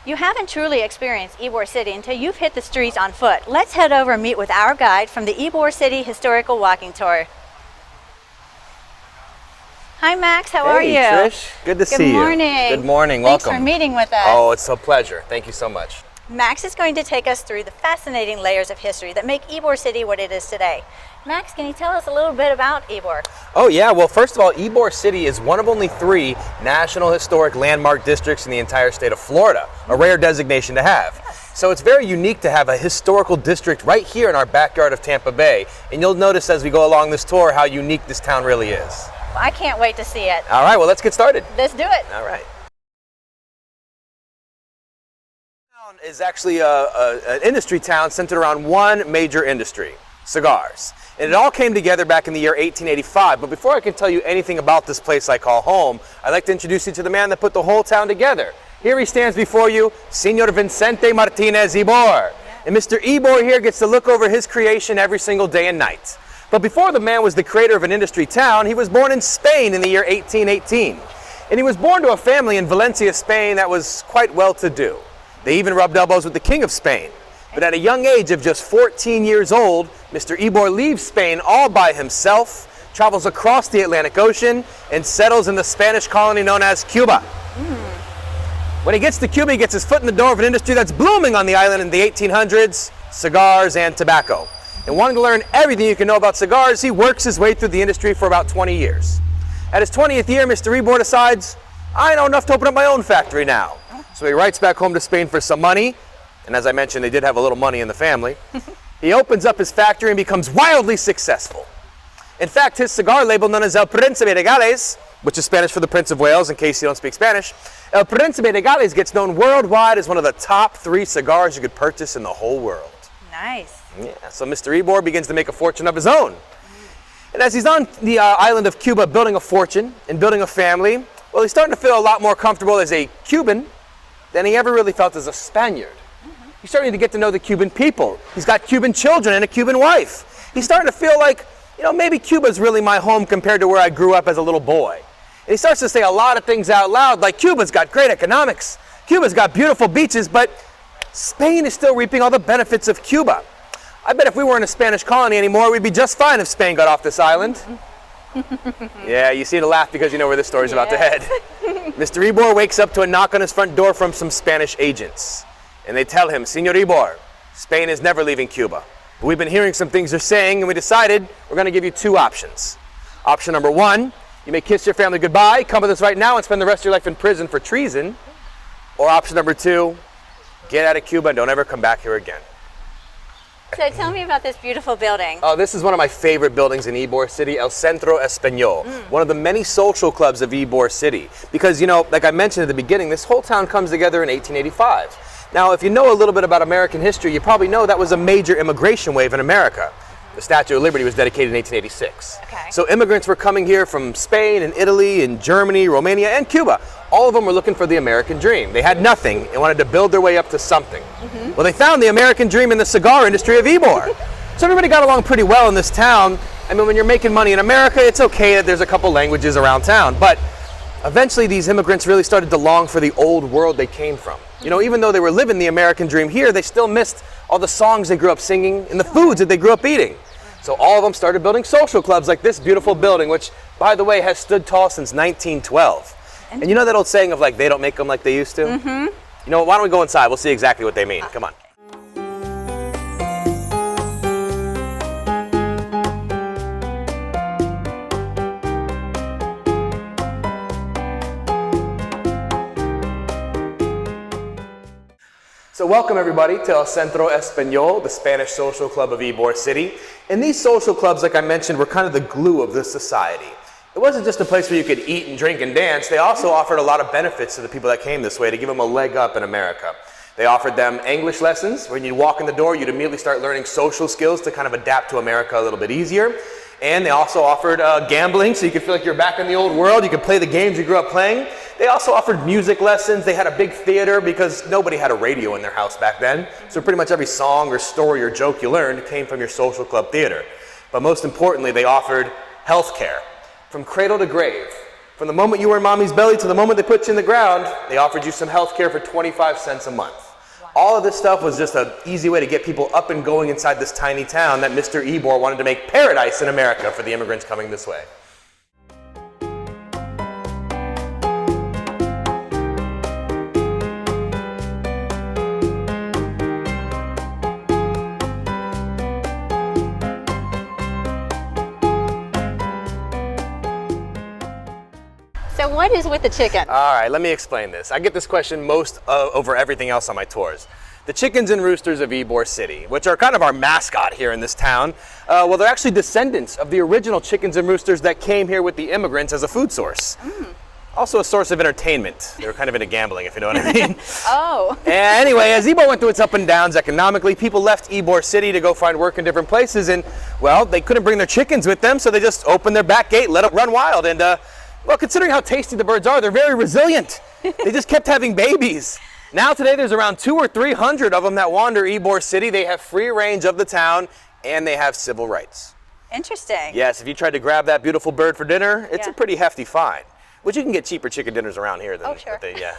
You haven't truly experienced Ybor City until you've hit the streets on foot. Let's head over and meet with our guide from the Ybor City Historical Walking Tour. Hi Max, how are you? Hey Trish, good to see you. Good morning. Good morning, welcome. Thanks for meeting with us. Oh, it's a pleasure. Thank you so much. Max is going to take us through the fascinating layers of history that make Ybor City what it is today. Max, can you tell us a little bit about Ybor? Oh yeah, well first of all, Ybor City is one of only 3 National Historic Landmark Districts in the entire state of Florida, a rare designation to have. So it's very unique to have a historical district right here in our backyard of Tampa Bay, and you'll notice as we go along this tour how unique this town really is. I can't wait to see it. All right, well let's get started. Let's do it. All right. Town is actually an industry town centered around one major industry, cigars. And it all came together back in the year 1885. But before I can tell you anything about this place I call home, I'd like to introduce you to the man that put the whole town together. Here he stands before you, Senor Vicente Martinez Ybor. And Mr. Ybor here gets to look over his creation every single day and night. But before the man was the creator of an industry town, he was born in Spain in the year 1818. And he was born to a family in Valencia, Spain that was quite well-to-do. They even rubbed elbows with the King of Spain. But at a young age of just 14 years old, Mr. Ybor leaves Spain all by himself, travels across the Atlantic Ocean, and settles in the Spanish colony known as Cuba. When he gets to Cuba, he gets his foot in the door of an industry that's blooming on the island in the 1800s, cigars and tobacco. And wanting to learn everything you can know about cigars, he works his way through the industry for about 20 years. At his 20th year, Mr. Ybor decides, I know enough to open up my own factory now. So he writes back home to Spain for some money, and as I mentioned, they did have a little money in the family. He opens up his factory and becomes wildly successful. In fact, his cigar label known as El Príncipe de Gales, which is Spanish for the Prince of Wales in case you don't speak Spanish, El Príncipe de Gales gets known worldwide as one of the top 3 cigars you could purchase in the whole world. Nice. Yeah, so Mr. Ybor begins to make a fortune of his own. And as he's on the island of Cuba building a fortune and building a family, well, he's starting to feel a lot more comfortable as a Cuban than he ever really felt as a Spaniard. He's starting to get to know the Cuban people. He's got Cuban children and a Cuban wife. He's starting to feel like, you know, maybe Cuba's really my home compared to where I grew up as a little boy. And he starts to say a lot of things out loud, like Cuba's got great economics, Cuba's got beautiful beaches, but Spain is still reaping all the benefits of Cuba. I bet if we weren't a Spanish colony anymore, we'd be just fine if Spain got off this island. Yeah, you seem to laugh because you know where this story's about to head. Mr. Ybor wakes up to a knock on his front door from some Spanish agents. And they tell him, Senor Ybor, Spain is never leaving Cuba. But we've been hearing some things they're saying, and we decided we're going to give you 2 options. Option number 1, you may kiss your family goodbye, come with us right now and spend the rest of your life in prison for treason. Or option number 2, get out of Cuba and don't ever come back here again. So tell me about this beautiful building. Oh, this is one of my favorite buildings in Ybor City, El Centro Español, one of the many social clubs of Ybor City. Because, you know, like I mentioned at the beginning, this whole town comes together in 1885. Now, if you know a little bit about American history, you probably know that was a major immigration wave in America. The Statue of Liberty was dedicated in 1886. Okay. So immigrants were coming here from Spain and Italy and Germany, Romania, and Cuba. All of them were looking for the American dream. They had nothing and wanted to build their way up to something. Well, they found the American dream in the cigar industry of Ybor. So everybody got along pretty well in this town. I mean, when you're making money in America, it's okay that there's a couple languages around town. But eventually, these immigrants really started to long for the old world they came from. You know, even though they were living the American dream here, they still missed all the songs they grew up singing and the foods that they grew up eating. So all of them started building social clubs like this beautiful building, which, by the way, has stood tall since 1912. And you know that old saying of like, they don't make them like they used to? You know what, why don't we go inside? We'll see exactly what they mean. Come on. So welcome everybody to El Centro Español, the Spanish social club of Ybor City. And these social clubs, like I mentioned, were kind of the glue of this society. It wasn't just a place where you could eat and drink and dance. They also offered a lot of benefits to the people that came this way to give them a leg up in America. They offered them English lessons. When you walk in the door, you'd immediately start learning social skills to kind of adapt to America a little bit easier. And they also offered gambling, so you could feel like you're back in the old world. You could play the games you grew up playing. They also offered music lessons. They had a big theater because nobody had a radio in their house back then. So pretty much every song or story or joke you learned came from your social club theater. But most importantly, they offered health care from cradle to grave From the moment you were in mommy's belly to the moment they put you in the ground, they offered you some health care for 25 cents a month. Wow. All of this stuff was just an easy way to get people up and going inside this tiny town that Mr. Ybor wanted to make paradise in America for the immigrants coming this way. So what is with the chicken? All right, let me explain this. I get this question most over everything else on my tours. The chickens and roosters of Ybor City, which are kind of our mascot here in this town, well, they're actually descendants of the original chickens and roosters that came here with the immigrants as a food source. Also a source of entertainment. They were kind of into gambling, if you know what I mean. Oh. And anyway, as Ybor went through its up and downs economically, people left Ybor City to go find work in different places, and, well, they couldn't bring their chickens with them, so they just opened their back gate, let them run wild, and, well, considering how tasty the birds are, they're very resilient. They just kept having babies. Now today there's around 200 or 300 of them that wander Ybor City. They have free range of the town, and they have civil rights. Interesting. Yes, if you tried to grab that beautiful bird for dinner, it's a pretty hefty fine. Which you can get cheaper chicken dinners around here than what they,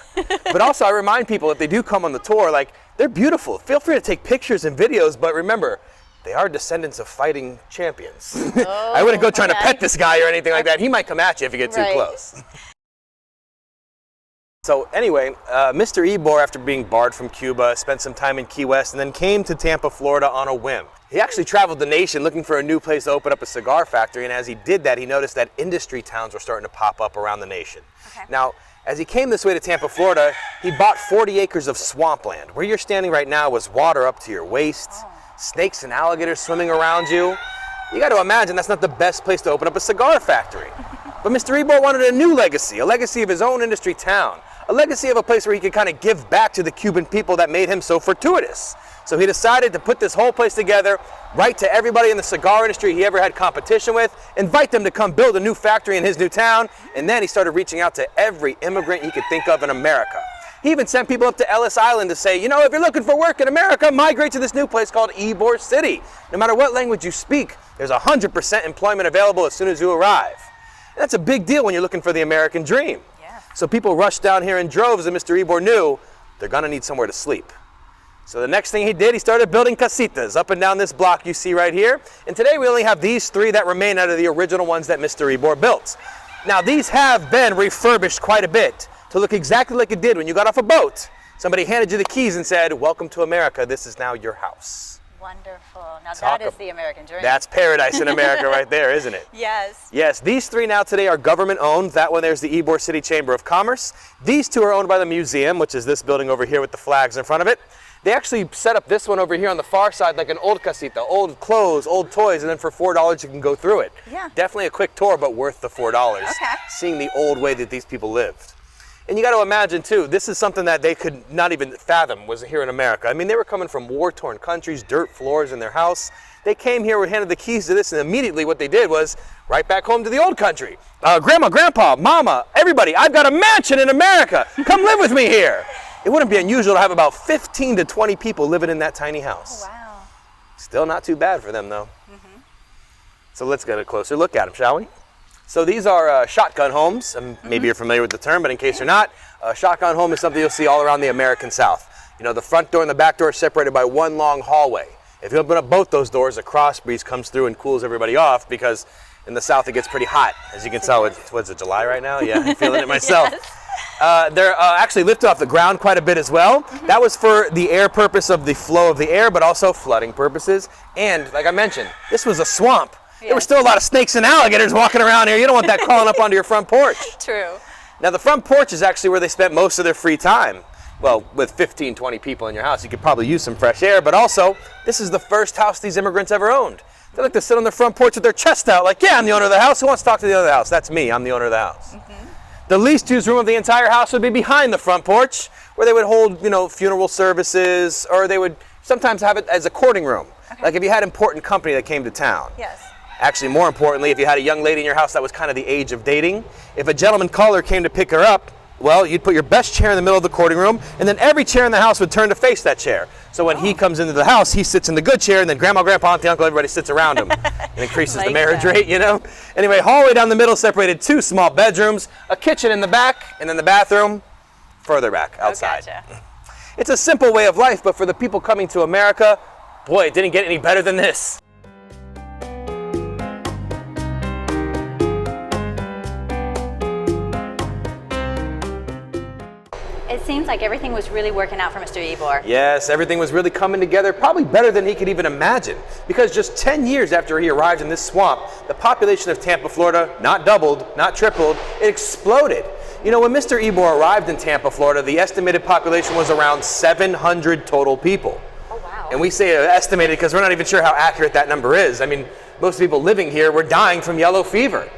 But also I remind people, if they do come on the tour, like, they're beautiful. Feel free to take pictures and videos, but remember, they are descendants of fighting champions. Oh, I wouldn't go trying to pet this guy or anything like that. He might come at you if you get too close. So anyway, Mr. Ybor, after being barred from Cuba, spent some time in Key West and then came to Tampa, Florida on a whim. He actually traveled the nation looking for a new place to open up a cigar factory, and as he did that, he noticed that industry towns were starting to pop up around the nation. Now, as he came this way to Tampa, Florida, he bought 40 acres of swampland. Where you're standing right now was water up to your waist. Snakes and alligators swimming around you. You got to imagine that's not the best place to open up a cigar factory. But Mr. Ybor wanted a new legacy, a legacy of his own industry town, a legacy of a place where he could kind of give back to the Cuban people that made him so fortuitous. So he decided to put this whole place together, write to everybody in the cigar industry he ever had competition with, invite them to come build a new factory in his new town, and then he started reaching out to every immigrant he could think of in America. He even sent people up to Ellis Island to say, you know, if you're looking for work in America, migrate to this new place called Ybor City. No matter what language you speak, there's 100% employment available as soon as you arrive. And that's a big deal when you're looking for the American dream. So people rushed down here in droves, and Mr. Ybor knew they're gonna need somewhere to sleep. So the next thing he did, he started building casitas up and down this block you see right here. And today we only have these 3 that remain out of the original ones that Mr. Ybor built. Now these have been refurbished quite a bit to look exactly like it did when you got off a boat. Somebody handed you the keys and said, welcome to America, this is now your house. Wonderful. Now that is the American dream. That's paradise in America right there, isn't it? Yes. Yes, these 3 now today are government owned. That one there's the Ybor City Chamber of Commerce. These 2 are owned by the museum, which is this building over here with the flags in front of it. They actually set up this one over here on the far side like an old casita, old clothes, old toys, and then for $4 you can go through it. Yeah. Definitely a quick tour, but worth the $4. Seeing the old way that these people lived. And you got to imagine too, this is something that they could not even fathom was here in America. I mean, they were coming from war-torn countries, dirt floors in their house. They came here, were handed the keys to this, and immediately what they did was right back home to the old country. Grandma, Grandpa, Mama, everybody, I've got a mansion in America. Come live with me here. It wouldn't be unusual to have about 15 to 20 people living in that tiny house. Oh, wow. Still not too bad for them though. So let's get a closer look at them, shall we? So these are shotgun homes. Maybe you're familiar with the term, but in case you're not, a shotgun home is something you'll see all around the American South. You know, the front door and the back door are separated by one long hallway. If you open up both those doors, a cross breeze comes through and cools everybody off, because in the South it gets pretty hot. As you can tell, what's it, July right now? Yeah, I'm feeling it myself. They're actually lifted off the ground quite a bit as well. That was for the air purpose of the flow of the air, but also flooding purposes. And like I mentioned, this was a swamp. There were still a lot of snakes and alligators walking around here. You don't want that crawling up onto your front porch. True. Now the front porch is actually where they spent most of their free time. Well, with 15, 20 people in your house, you could probably use some fresh air, but also, this is the first house these immigrants ever owned. They like to sit on their front porch with their chest out like, yeah, I'm the owner of the house. Who wants to talk to the owner of the house? That's me. I'm the owner of the house. The least used room of the entire house would be behind the front porch, where they would hold, you know, funeral services, or they would sometimes have it as a courting room. Like if you had important company that came to town. Yes. Actually, more importantly, if you had a young lady in your house that was kind of the age of dating, if a gentleman caller came to pick her up, Well, you'd put your best chair in the middle of the courting room, and then every chair in the house would turn to face that chair. So when he comes into the house, he sits in the good chair, and then grandma, grandpa, auntie, uncle, everybody sits around him. And increases the marriage rate, you know? Anyway, hallway down the middle separated 2 small bedrooms, a kitchen in the back, and then the bathroom further back outside. Oh, gotcha. It's a simple way of life, but for the people coming to America, boy, it didn't get any better than this. It seems like everything was really working out for Mr. Ybor. Yes, everything was really coming together, probably better than he could even imagine. Because just 10 years after he arrived in this swamp, the population of Tampa, Florida, not doubled, not tripled, it exploded. You know, when Mr. Ybor arrived in Tampa, Florida, the estimated population was around 700 total people. Oh, wow. And we say estimated because we're not even sure how accurate that number is. I mean, most people living here were dying from yellow fever.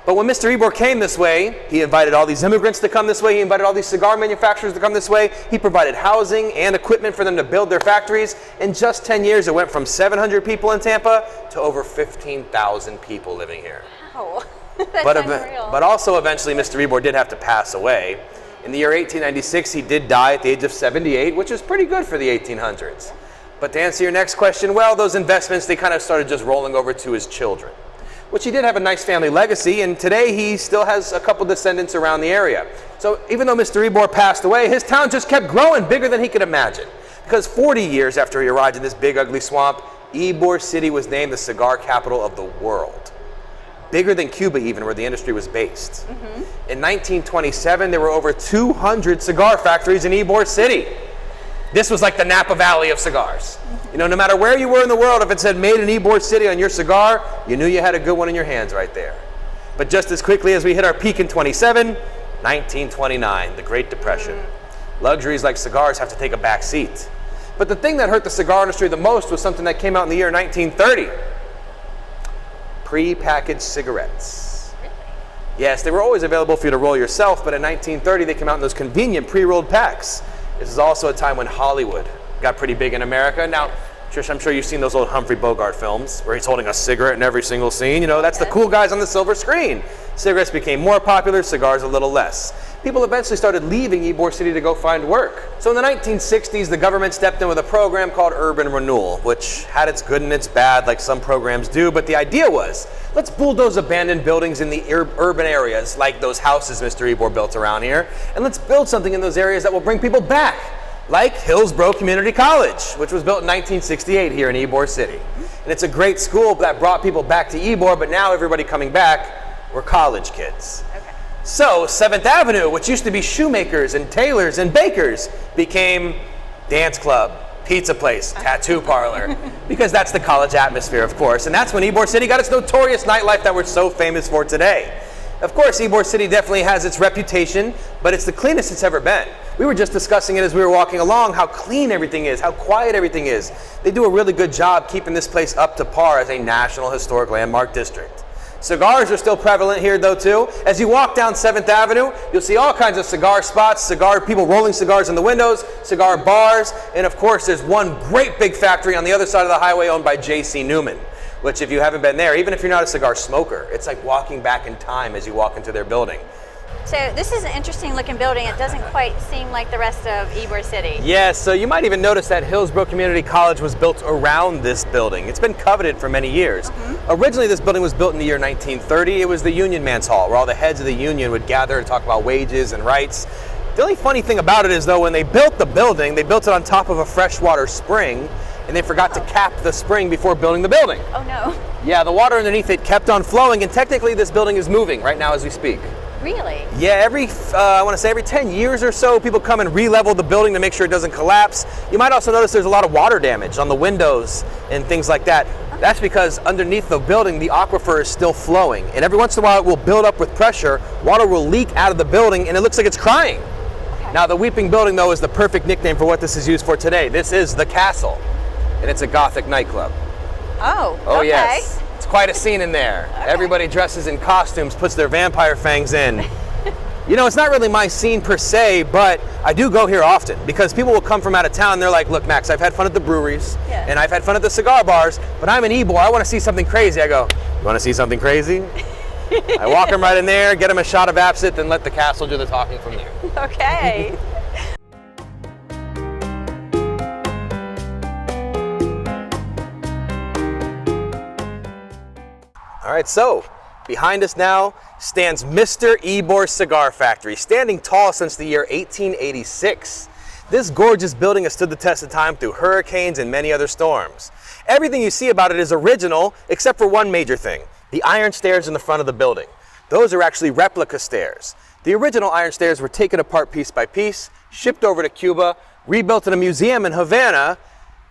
But when Mr. Ybor came this way, he invited all these immigrants to come this way, he invited all these cigar manufacturers to come this way, he provided housing and equipment for them to build their factories. In just 10 years, it went from 700 people in Tampa to over 15,000 people living here. Wow, that's unreal. But also eventually Mr. Ybor did have to pass away. In the year 1896, he did die at the age of 78, which is pretty good for the 1800s. But to answer your next question, well, those investments, they kind of started just rolling over to his children. Which he did have a nice family legacy, and today he still has a couple descendants around the area. So even though Mr. Ybor passed away, his town just kept growing bigger than he could imagine. Because 40 years after he arrived in this big ugly swamp, Ybor City was named the cigar capital of the world. Bigger than Cuba even, where the industry was based. In 1927, there were over 200 cigar factories in Ybor City. This was like the Napa Valley of cigars. You know, no matter where you were in the world, if it said made in Ybor City on your cigar, you knew you had a good one in your hands right there. But just as quickly as we hit our peak in 1929, the Great Depression. Luxuries like cigars have to take a back seat. But the thing that hurt the cigar industry the most was something that came out in the year 1930. Pre-packaged cigarettes. Yes, they were always available for you to roll yourself, but in 1930 they came out in those convenient pre-rolled packs. This is also a time when Hollywood got pretty big in America. Now, Trish, I'm sure you've seen those old Humphrey Bogart films where he's holding a cigarette in every single scene. You know, that's the cool guys on the silver screen. Cigarettes became more popular, cigars a little less. People eventually started leaving Ybor City to go find work. So in the 1960s, the government stepped in with a program called urban renewal, which had its good and its bad, like some programs do. But the idea was, let's bulldoze abandoned buildings in the urban areas, like those houses Mr. Ybor built around here, and let's build something in those areas that will bring people back, like Hillsborough Community College, which was built in 1968 here in Ybor City. And it's a great school that brought people back to Ybor, but now everybody coming back were college kids. So 7th Avenue, which used to be shoemakers and tailors and bakers, became dance club, pizza place, tattoo parlor, because that's the college atmosphere, of course. And that's when Ybor City got its notorious nightlife that we're so famous for today. Of course, Ybor City definitely has its reputation, but it's the cleanest it's ever been. We were just discussing it as we were walking along, how clean everything is, how quiet everything is. They do a really good job keeping this place up to par as a National Historic Landmark District. Cigars are still prevalent here though too. As you walk down 7th Avenue, you'll see all kinds of cigar spots, people rolling cigars in the windows, cigar bars, and of course there's one great big factory on the other side of the highway owned by J.C. Newman, which if you haven't been there, even if you're not a cigar smoker, it's like walking back in time as you walk into their building. So this is an interesting looking building. It doesn't quite seem like the rest of Ybor City. Yes, so you might even notice that Hillsborough Community College was built around this building. It's been coveted for many years. Originally this building was built in the year 1930. It was the Union Man's Hall, where all the heads of the union would gather to talk about wages and rights. The only funny thing about it is though, when they built the building, they built it on top of a freshwater spring, and they forgot to cap the spring before building the building. Oh no. Yeah, the water underneath it kept on flowing, and technically this building is moving right now as we speak. Really? Yeah, I want to say every 10 years or so, people come and re-level the building to make sure it doesn't collapse. You might also notice there's a lot of water damage on the windows and things like that. That's because underneath the building, the aquifer is still flowing. And every once in a while, it will build up with pressure. Water will leak out of the building, and it looks like it's crying. Now, the Weeping Building, though, is the perfect nickname for what this is used for today. This is the Castle, and it's a Gothic nightclub. Oh, Oh, okay. yes. It's quite a scene in there. Everybody dresses in costumes, puts their vampire fangs in. You know, it's not really my scene per se, but I do go here often because people will come from out of town and they're like, look, Max, I've had fun at the breweries and I've had fun at the cigar bars, but I'm in Ybor. I want to see something crazy. I go, you want to see something crazy? I walk them right in there, get them a shot of absinthe, and let the castle do the talking from there. Okay. All right, so behind us now stands Mr. Ybor Cigar Factory, standing tall since the year 1886. This gorgeous building has stood the test of time through hurricanes and many other storms. Everything you see about it is original, except for one major thing, the iron stairs in the front of the building. Those are actually replica stairs. The original iron stairs were taken apart piece by piece, shipped over to Cuba, rebuilt in a museum in Havana,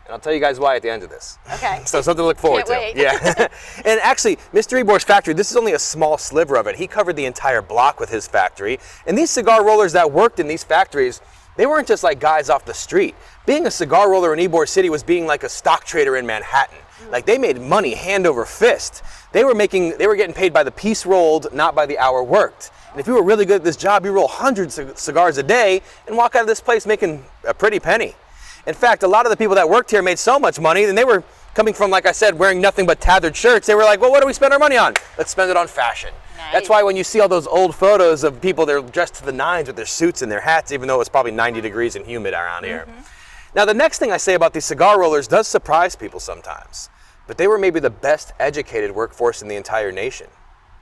and I'll tell you guys why at the end of this. Okay. So something to look forward Can't to. wait. Yeah. And actually, Mr. Ybor's factory, this is only a small sliver of it. He covered the entire block with his factory. And these cigar rollers that worked in these factories, they weren't just like guys off the street. Being a cigar roller in Ybor City was being like a stock trader in Manhattan. Like they made money hand over fist. They were getting paid by the piece rolled, not by the hour worked. And if you were really good at this job, you roll hundreds of cigars a day and walk out of this place making a pretty penny. In fact, a lot of the people that worked here made so much money, and they were coming from, like I said, wearing nothing but tattered shirts. They were like, well, what do we spend our money on? Let's spend it on fashion. Nice. That's why when you see all those old photos of people, they're dressed to the nines with their suits and their hats, even though it's probably 90 degrees and humid around here. Now, the next thing I say about these cigar rollers does surprise people sometimes, but they were maybe the best educated workforce in the entire nation.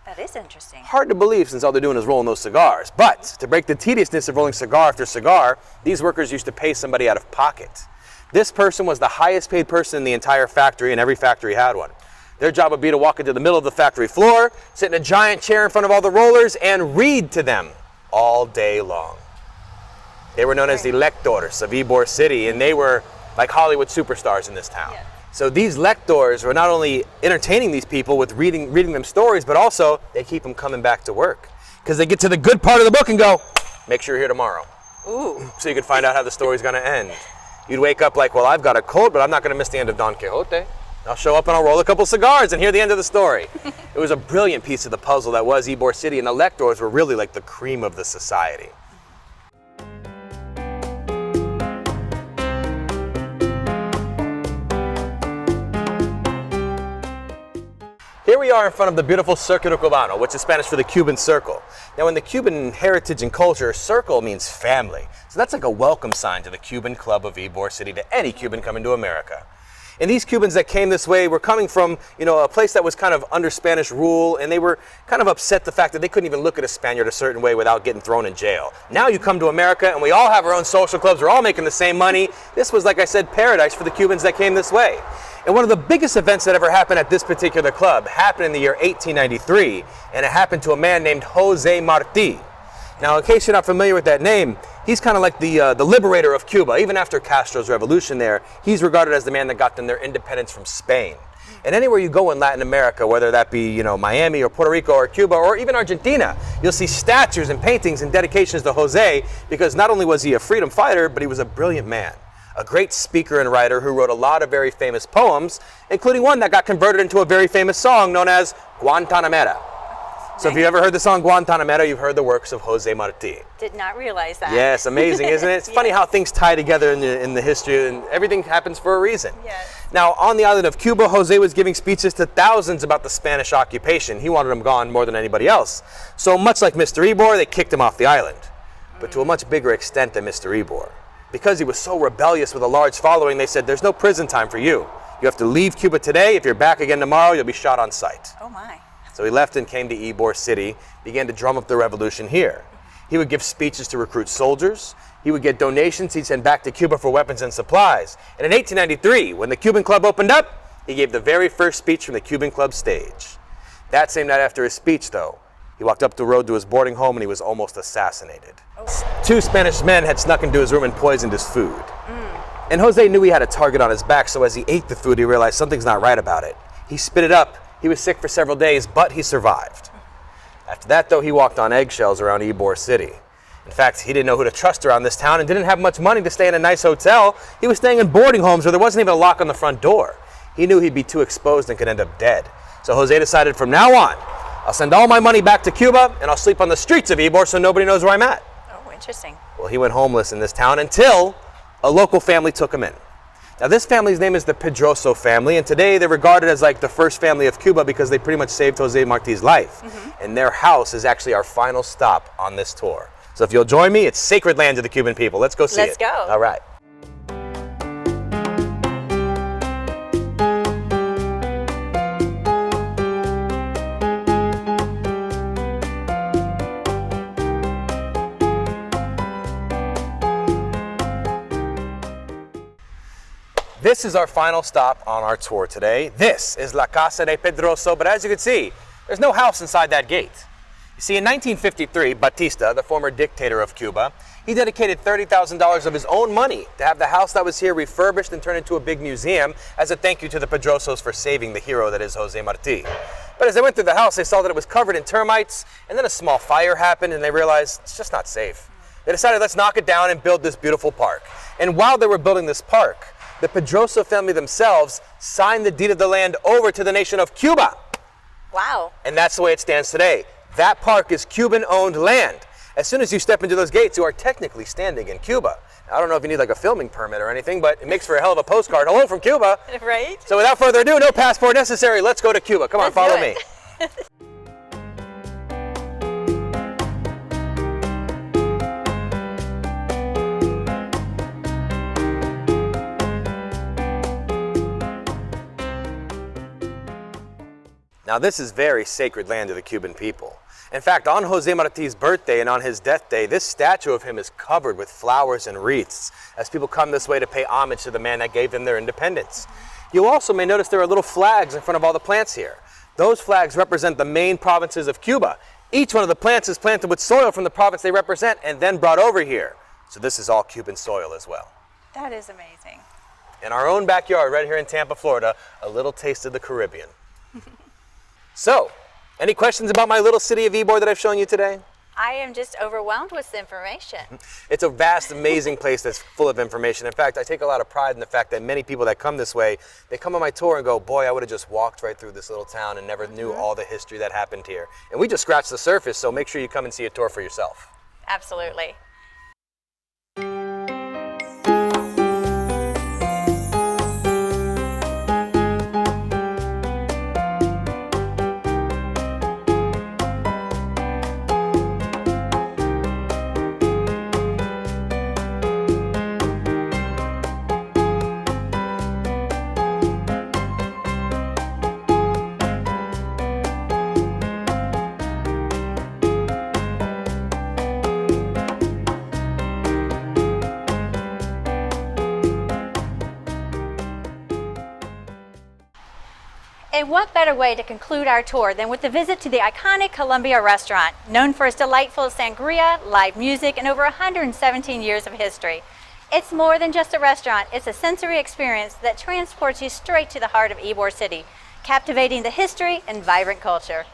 That is interesting. Hard to believe since all they're doing is rolling those cigars. But to break the tediousness of rolling cigar after cigar, these workers used to pay somebody out of pocket. This person was the highest paid person in the entire factory, and every factory had one. Their job would be to walk into the middle of the factory floor, sit in a giant chair in front of all the rollers, and read to them all day long. They were known as the lectors of Ybor City, and they were like Hollywood superstars in this town. Yeah. So these lectors were not only entertaining these people with reading them stories, but also they keep them coming back to work. Because they get to the good part of the book and go, make sure you're here tomorrow. Ooh. So you can find out how the story's gonna end. You'd wake up like, well, I've got a cold, but I'm not gonna miss the end of Don Quixote. I'll show up and I'll roll a couple cigars and hear the end of the story. It was a brilliant piece of the puzzle that was Ybor City, and the lectors were really like the cream of the society. Here we are in front of the beautiful Círculo Cubano, which is Spanish for the Cuban circle. Now in the Cuban heritage and culture, circle means family. So that's like a welcome sign to the Cuban club of Ybor City, to any Cuban coming to America. And these Cubans that came this way were coming from, a place that was kind of under Spanish rule, and they were kind of upset the fact that they couldn't even look at a Spaniard a certain way without getting thrown in jail. Now you come to America and we all have our own social clubs, we're all making the same money. This was, like I said, paradise for the Cubans that came this way. And one of the biggest events that ever happened at this particular club happened in the year 1893, and it happened to a man named Jose Marti. Now, in case you're not familiar with that name, he's kind of like the liberator of Cuba. Even after Castro's revolution there, he's regarded as the man that got them their independence from Spain. And anywhere you go in Latin America, whether that be, Miami or Puerto Rico or Cuba or even Argentina, you'll see statues and paintings and dedications to Jose, because not only was he a freedom fighter, but he was a brilliant man. A great speaker and writer who wrote a lot of very famous poems, including one that got converted into a very famous song known as Guantanamera. So if you ever heard the song Guantanamera, you've heard the works of Jose Marti. Did not realize that. Yes, amazing, isn't it? It's funny how things tie together in the history, and everything happens for a reason. Yes. Now, on the island of Cuba, Jose was giving speeches to thousands about the Spanish occupation. He wanted them gone more than anybody else. So much like Mr. Ybor, they kicked him off the island, but to a much bigger extent than Mr. Ybor. Because he was so rebellious with a large following, they said, there's no prison time for you. You have to leave Cuba today. If you're back again tomorrow, you'll be shot on sight. Oh my. So he left and came to Ybor City, began to drum up the revolution here. He would give speeches to recruit soldiers. He would get donations he'd send back to Cuba for weapons and supplies. And in 1893, when the Cuban Club opened up, he gave the very first speech from the Cuban Club stage. That same night after his speech, though, he walked up the road to his boarding home and he was almost assassinated. Oh. 2 Spanish men had snuck into his room and poisoned his food. And Jose knew he had a target on his back, so as he ate the food, he realized something's not right about it. He spit it up. He was sick for several days, but he survived. After that, though, he walked on eggshells around Ybor City. In fact, he didn't know who to trust around this town and didn't have much money to stay in a nice hotel. He was staying in boarding homes where there wasn't even a lock on the front door. He knew he'd be too exposed and could end up dead. So Jose decided, from now on, I'll send all my money back to Cuba and I'll sleep on the streets of Ybor so nobody knows where I'm at. Oh, interesting. Well, he went homeless in this town until a local family took him in. Now this family's name is the Pedroso family, and today they're regarded as like the first family of Cuba because they pretty much saved Jose Marti's life. And their house is actually our final stop on this tour. So if you'll join me, it's sacred land to the Cuban people. Let's go see it. Let's go. All right. This is our final stop on our tour today. This is La Casa de Pedroso, but as you can see, there's no house inside that gate. You see, in 1953, Batista, the former dictator of Cuba, he dedicated $30,000 of his own money to have the house that was here refurbished and turned into a big museum as a thank you to the Pedrosos for saving the hero that is Jose Marti. But as they went through the house, they saw that it was covered in termites, and then a small fire happened, and they realized it's just not safe. They decided, let's knock it down and build this beautiful park. And while they were building this park, the Pedroso family themselves signed the deed of the land over to the nation of Cuba. Wow. And that's the way it stands today. That park is Cuban-owned land. As soon as you step into those gates, you are technically standing in Cuba. Now, I don't know if you need like a filming permit or anything, but it makes for a hell of a postcard. Hello from Cuba. Right? So without further ado, no passport necessary. Let's go to Cuba. Come on, follow me. Now this is very sacred land to the Cuban people. In fact, on Jose Marti's birthday and on his death day, this statue of him is covered with flowers and wreaths as people come this way to pay homage to the man that gave them their independence. You also may notice there are little flags in front of all the plants here. Those flags represent the main provinces of Cuba. Each one of the plants is planted with soil from the province they represent and then brought over here. So this is all Cuban soil as well. That is amazing. In our own backyard right here in Tampa, Florida, a little taste of the Caribbean. So, any questions about my little city of Ybor that I've shown you today? I am just overwhelmed with the information. It's a vast, amazing place that's full of information. In fact, I take a lot of pride in the fact that many people that come this way, they come on my tour and go, boy, I would have just walked right through this little town and never knew all the history that happened here. And we just scratched the surface, so make sure you come and see a tour for yourself. Absolutely. And what better way to conclude our tour than with a visit to the iconic Colombia restaurant, known for its delightful sangria, live music, and over 117 years of history. It's more than just a restaurant, it's a sensory experience that transports you straight to the heart of Ybor City, captivating the history and vibrant culture.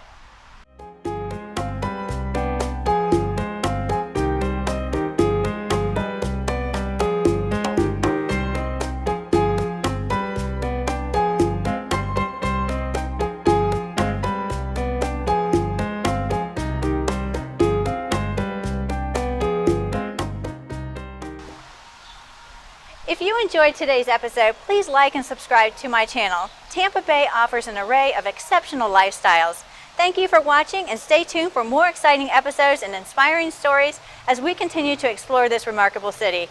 If you enjoyed today's episode, please like and subscribe to my channel. Tampa Bay offers an array of exceptional lifestyles. Thank you for watching and stay tuned for more exciting episodes and inspiring stories as we continue to explore this remarkable city.